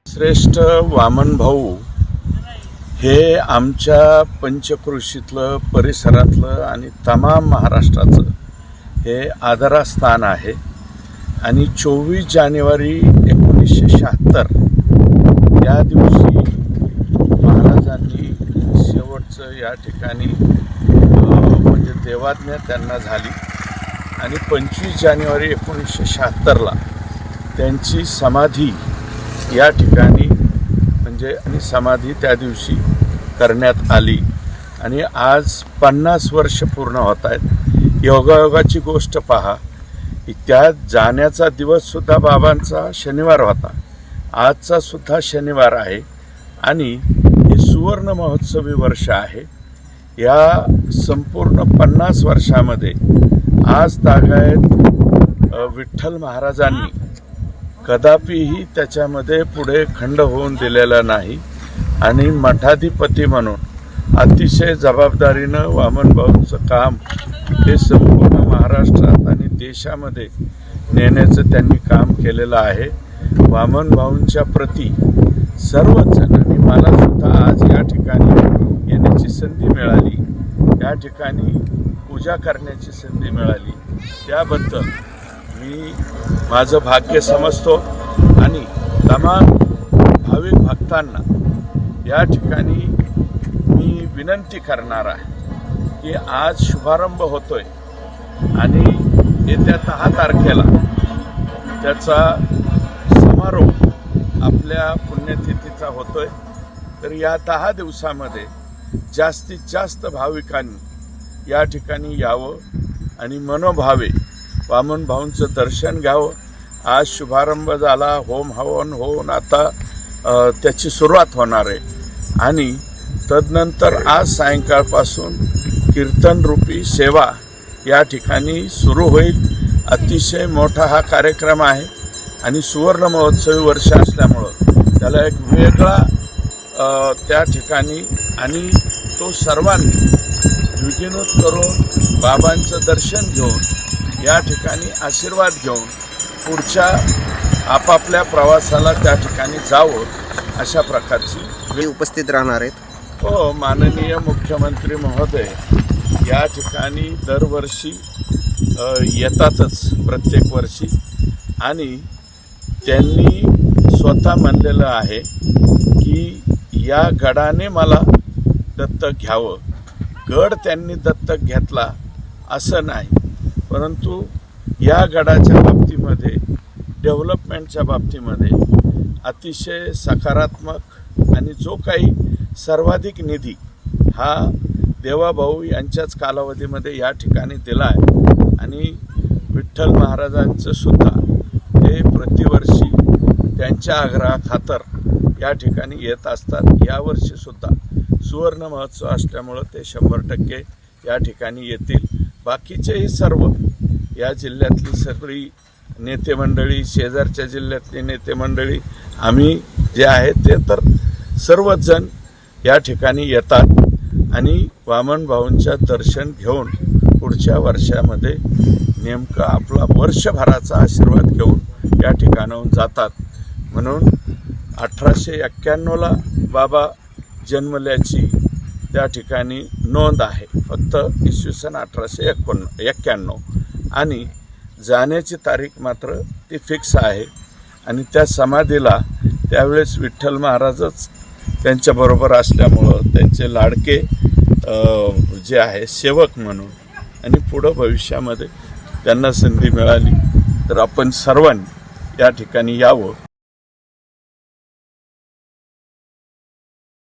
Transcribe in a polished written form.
श्रेष्ठ वामन भाऊ हे आमच्या पंचक्रोशीतलं परिसरातलं आणि तमाम महाराष्ट्राचं हे आदरास्थान आहे आणि 24 जानेवारी 1976 या दिवशी महाराजांनी शेवटचं या ठिकाणी म्हणजे देवाज्ञा त्यांना झाली आणि 25 जानेवारी 1976ला त्यांची समाधी या ठिकाणी म्हणजे आणि समाधी त्या दिवशी करण्यात आली आणि आज 50 वर्ष पूर्ण होत आहेत। योगायोगाची गोष्ट पहा, त्यात जाण्याचा दिवससुद्धा बाबांचा शनिवार होता, आजचा सुद्धा शनिवार आहे आणि हे सुवर्ण महोत्सवी वर्ष आहे। या संपूर्ण 50 वर्षामध्ये आज तागायत विठ्ठल महाराजांनी कदापिही त्याच्यामध्ये पुढे खंड होऊन दिलेला नाही आणि मठाधिपती म्हणून अतिशय जबाबदारीनं वामनभाऊंचं काम हे संपूर्ण महाराष्ट्रात आणि देशामध्ये नेण्याचं त्यांनी काम केलेलं आहे। वामनभाऊंच्या प्रती सर्वच जण आणि मला सुद्धा आज या ठिकाणी येण्याची संधी मिळाली, या ठिकाणी पूजा करण्याची संधी मिळाली, त्याबद्दल मी माझं भाग्य समजतो आणि तमाम भाविक भक्तांना या ठिकाणी मी विनंती करणार आहे की आज शुभारंभ होतोय आणि येत्या 10 तारखेला त्याचा समारोप आपल्या पुण्यतिथीचा होतोय। तर या 10 दिवसामध्ये जास्तीत जास्त भाविकांनी या ठिकाणी यावं आणि मनोभावे वामन भाऊंचं दर्शन घ्यावं। आज शुभारंभ झाला, होम हवन होऊन आता त्याची सुरुवात होणार आहे आणि तदनंतर आज सायंकाळपासून कीर्तनरूपी सेवा या ठिकाणी सुरू होईल। अतिशय मोठा हा कार्यक्रम आहे आणि सुवर्ण महोत्सवी वर्ष असल्यामुळं त्याला एक वेगळा त्या ठिकाणी आणि तो सर्वांनी द्विगुणित करून बाबांचं दर्शन घेऊन या ठिकाणी आशीर्वाद घेऊन पुढच्या आपापल्या प्रवासाला त्या ठिकाणी जावं अशा प्रकारची उपस्थित राहणार आहेत। हो, माननीय मुख्यमंत्री महोदय या ठिकाणी दरवर्षी येतातच प्रत्येक वर्षी आणि त्यांनी स्वतः म्हणलेलं आहे की या गडाने मला दत्तक घ्यावं। गड त्यांनी दत्तक घेतला असं नाही, परंतु या गडाच्या बाबतीमध्ये डेव्हलपमेंटच्या बाबतीमध्ये अतिशय सकारात्मक आणि जो काही सर्वाधिक निधी हा देवाभाऊ यांच्याच कालावधीमध्ये या ठिकाणी दिला आहे आणि विठ्ठल महाराजांचं सुद्धा ते प्रतिवर्षी त्यांच्या आग्रहाखातर या ठिकाणी येत असतात। यावर्षीसुद्धा सुवर्ण महोत्सव असल्यामुळं ते 100% या ठिकाणी येतील। बाकीचेही सर्व या जिल्ह्यातली सगळी नेते मंडळी, शेजारच्या जिल्ह्यातली नेते मंडळी, आम्ही जे आहेत ते तर सर्वच जण या ठिकाणी येतात आणि वामन भाऊंच्या दर्शन घेऊन पुढच्या वर्षामध्ये नेमकं आपला वर्षभराचा आशीर्वाद घेऊन या ठिकाणाहून जातात। म्हणून 1891ला बाबा जन्मल्याची त्या ठिकाणी नोंद आहे, फक्त इसवी सन 1891 आणि जाण्याची तारीख मात्र ती फिक्स आहे आणि त्या समाधीला त्यावेळेस विठ्ठल महाराजच त्यांच्याबरोबर असल्यामुळं त्यांचे लाडके जे आहे सेवक म्हणून आणि पुढं भविष्यामध्ये त्यांना संधी मिळाली तर आपण सर्वांनी या ठिकाणी यावं